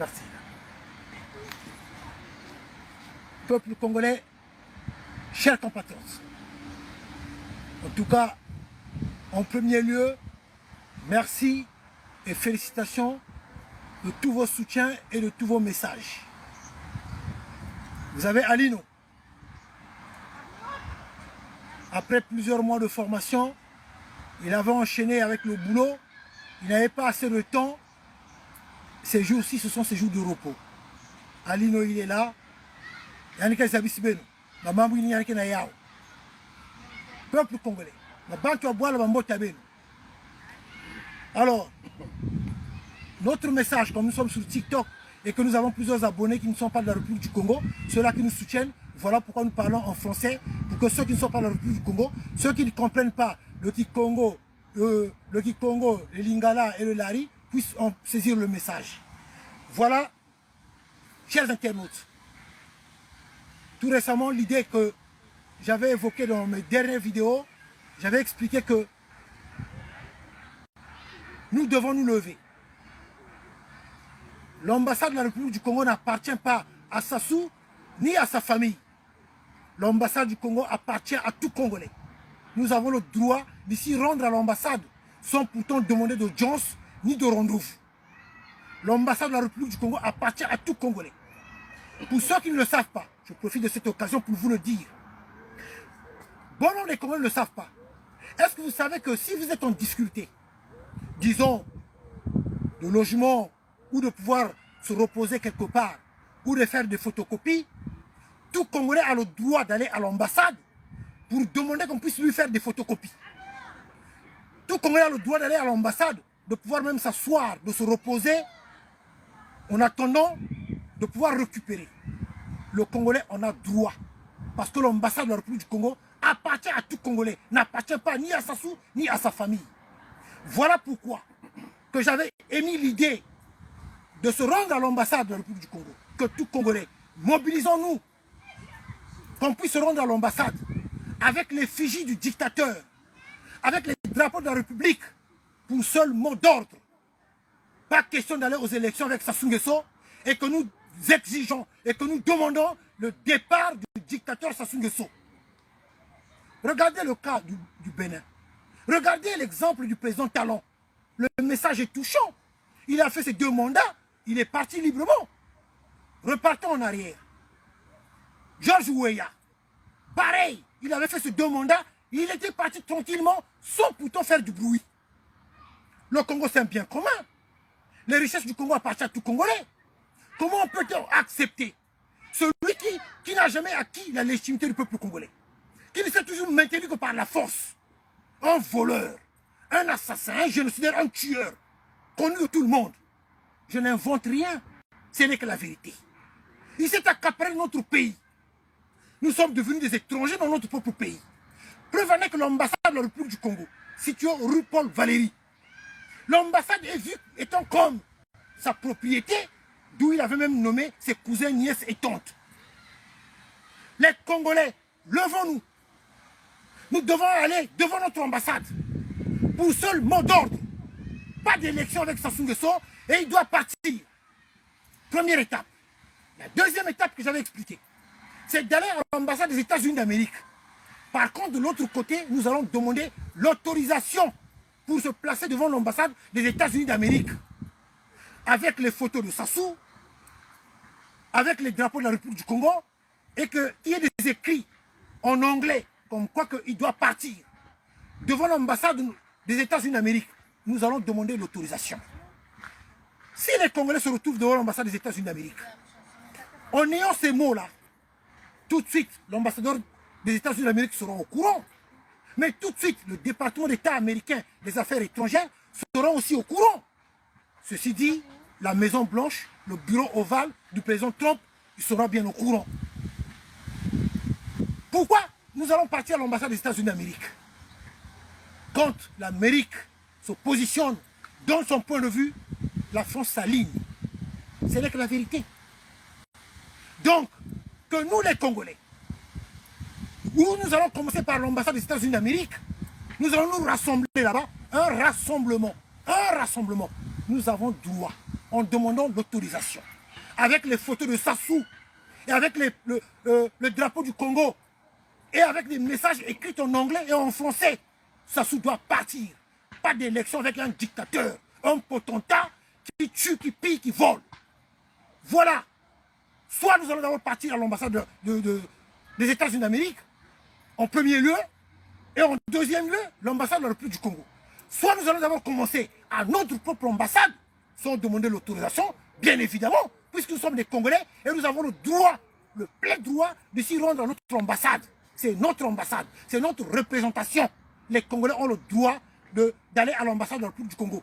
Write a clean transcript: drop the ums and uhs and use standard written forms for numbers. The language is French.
Merci. Peuple congolais, chers compatriotes, en tout cas, en premier lieu, merci et félicitations de tous vos soutiens et de tous vos messages. Vous avez Alino. Après plusieurs mois de formation, il avait enchaîné avec le boulot. Il n'avait pas assez de temps. Ces jours-ci, ce sont ses jours de repos. Alino, il est là. Peuple congolais. Alors, notre message, comme nous sommes sur TikTok et que nous avons plusieurs abonnés qui ne sont pas de la République du Congo, ceux-là qui nous soutiennent, voilà pourquoi nous parlons en français, pour que ceux qui ne sont pas de la République du Congo, ceux qui ne comprennent pas le Kikongo, le Lingala et le Lari, puissent en saisir le message. Voilà, chers internautes, tout récemment, l'idée que j'avais évoquée dans mes dernières vidéos, j'avais expliqué que nous devons nous lever. L'ambassade de la République du Congo n'appartient pas à Sassou ni à sa famille. L'ambassade du Congo appartient à tout Congolais. Nous avons le droit d'ici rendre à l'ambassade sans pourtant demander d'audience ni de rendez-vous. L'ambassade de la République du Congo appartient à tout Congolais. Pour ceux qui ne le savent pas, je profite de cette occasion pour vous le dire. Bon nombre des Congolais ne le savent pas. Est-ce que vous savez que si vous êtes en difficulté, disons, de logement ou de pouvoir se reposer quelque part ou de faire des photocopies, tout Congolais a le droit d'aller à l'ambassade pour demander qu'on puisse lui faire des photocopies. Tout Congolais a le droit d'aller à l'ambassade, de pouvoir même s'asseoir, de se reposer en attendant de pouvoir récupérer. Le Congolais en a droit. Parce que l'ambassade de la République du Congo appartient à tout Congolais, n'appartient pas ni à Sassou ni à sa famille. Voilà pourquoi que j'avais émis l'idée de se rendre à l'ambassade de la République du Congo. Que tout Congolais, mobilisons-nous, qu'on puisse se rendre à l'ambassade avec l'effigie du dictateur, avec les drapeaux de la République, pour seul mot d'ordre. Pas question d'aller aux élections avec Sassou Nguesso et que nous exigeons et que nous demandons le départ du dictateur Sassou Nguesso. Regardez le cas du Bénin. Regardez l'exemple du président Talon. Le message est touchant. Il a fait ses 2 mandats, il est parti librement. Repartons en arrière. Georges Weah, pareil, il avait fait ses 2 mandats, il était parti tranquillement sans pourtant faire du bruit. Le Congo, c'est un bien commun. Les richesses du Congo appartiennent à tout Congolais. Comment peut-on accepter celui qui n'a jamais acquis la légitimité du peuple congolais, qui ne s'est toujours maintenu que par la force, un voleur, un assassin, un génocidaire, un tueur, connu de tout le monde. Je n'invente rien, ce n'est que la vérité. Il s'est accaparé notre pays. Nous sommes devenus des étrangers dans notre propre pays. Preuve en est que l'ambassade de la République du Congo, située rue Paul Valéry, l'ambassade est vue étant comme sa propriété, d'où il avait même nommé ses cousins, nièces et tantes. Les Congolais, levons-nous. Nous devons aller devant notre ambassade pour seul mot d'ordre. Pas d'élection avec Sassou Nguesso et il doit partir. Première étape. La deuxième étape que j'avais expliquée, c'est d'aller à l'ambassade des États-Unis d'Amérique. Par contre, de l'autre côté, nous allons demander l'autorisation pour se placer devant l'ambassade des États-Unis d'Amérique. Avec les photos de Sassou, avec les drapeaux de la République du Congo, et qu'il y ait des écrits en anglais, comme quoi qu'il doit partir. Devant l'ambassade des États-Unis d'Amérique, nous allons demander l'autorisation. Si les Congolais se retrouvent devant l'ambassade des États-Unis d'Amérique, en ayant ces mots-là, tout de suite, l'ambassadeur des États-Unis d'Amérique sera au courant. Mais tout de suite, le département d'État américain des affaires étrangères sera aussi au courant. Ceci dit, la Maison Blanche, le bureau ovale du président Trump, il sera bien au courant. Pourquoi nous allons partir à l'ambassade des États-Unis d'Amérique? Quand l'Amérique se positionne, donne son point de vue, la France s'aligne. Ce n'est que la vérité. Donc, que nous les Congolais, où nous allons commencer par l'ambassade des États-Unis d'Amérique, nous allons nous rassembler là-bas, un rassemblement. Nous avons droit en demandant l'autorisation. Avec les photos de Sassou, et avec le drapeau du Congo, et avec des messages écrits en anglais et en français. Sassou doit partir. Pas d'élection avec un dictateur, un potentat qui tue, qui pille, qui vole. Voilà. Soit nous allons d'abord partir à l'ambassade des États-Unis d'Amérique, en premier lieu, et en deuxième lieu, l'ambassade de la République du Congo. Soit nous allons d'abord commencer à notre propre ambassade, sans demander l'autorisation, bien évidemment, puisque nous sommes des Congolais et nous avons le droit, le plein droit de s'y rendre à notre ambassade. C'est notre représentation. Les Congolais ont le droit d'aller à l'ambassade de la République du Congo.